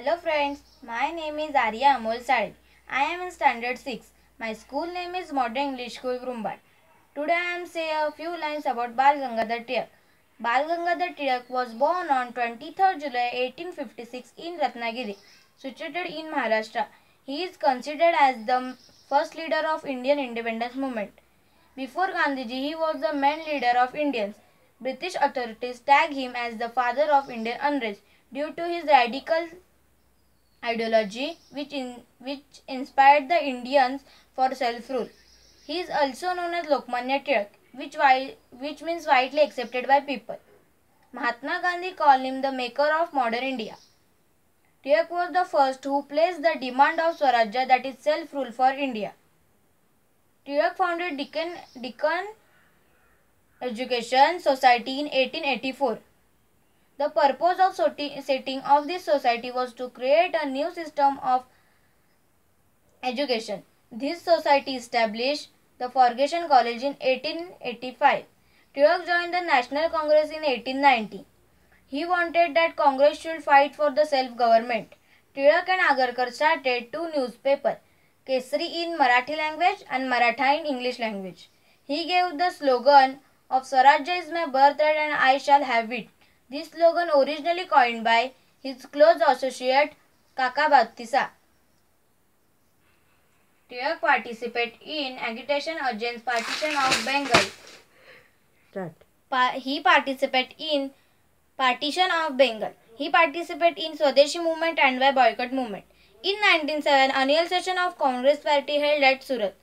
Hello friends, my name is Arya Amol Sade. I am in standard 6. My school name is Modern English School Grumbat. Today I am say a few lines about Bal Gangadhar Tilak. Bal Gangadhar Tilak was born on 23rd July 1856 in Ratnagiri, situated in Maharashtra. He is considered as the first leader of Indian independence movement. Before Gandhiji, he was the main leader of Indians. British authorities tag him as the father of Indian unrest due to his radical ideology which inspired the Indians for self-rule. He is also known as Lokmanya Tilak, which means widely accepted by people. Mahatma Gandhi called him the maker of modern India. Tilak was the first who placed the demand of Swarajya, that is self-rule, for India. Tilak founded Deccan Education Society in 1884. The purpose of setting of this society was to create a new system of education. This society established the Fergusson College in 1885. Tilak joined the National Congress in 1890. He wanted that Congress should fight for the self-government. Tilak and Agarkar started two newspapers, Kesari in Marathi language and Maratha in English language. He gave the slogan of Swarajya is my birthright and I shall have it. This slogan originally coined by his close associate Kaka Bhattisa. Tilak participated in agitation against partition of Bengal. He participated in partition of Bengal. He participated in Swadeshi movement and by boycott movement. In 1907, annual session of Congress party held at Surat.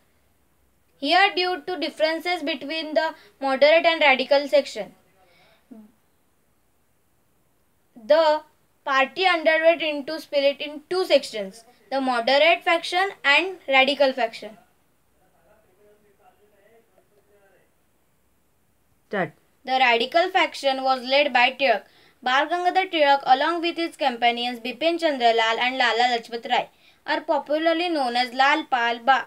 Here, due to differences between the moderate and radical section, the party underwent into split in two sections, the moderate faction and radical faction. The radical faction was led by Tilak. Bal Gangadhar Tilak, along with his companions Bipin Chandra Lal and Lala Lajpat Rai, are popularly known as Lal Pal Bal.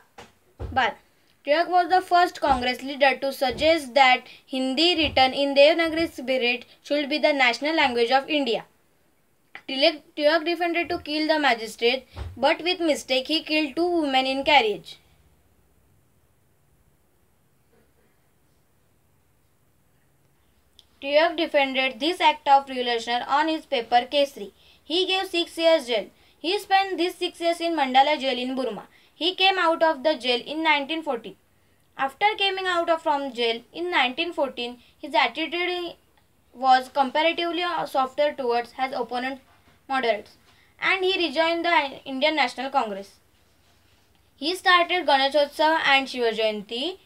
Tilak was the first Congress leader to suggest that Hindi, written in Devanagari spirit, should be the national language of India. Tilak defended to kill the magistrate, but with mistake he killed two women in carriage. Tilak defended this act of revolution on his paper Kesari. He gave 6 years jail. He spent these 6 years in Mandala jail in Burma. He came out of the jail in 1914. After coming out from jail in 1914, his attitude was comparatively softer towards his opponent moderates, and he rejoined the Indian National Congress. He started Ganeshotsav and Shiva Jayanti.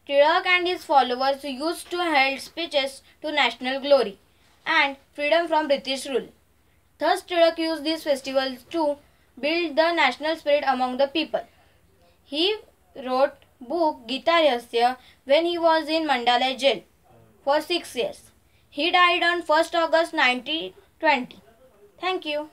Tilak and his followers used to hold speeches to national glory and freedom from British rule. Thus, Tilak used these festivals to build the national spirit among the people. He wrote book Gita Rahasya when he was in Mandala jail for 6 years. He died on 1st August 1920. Thank you.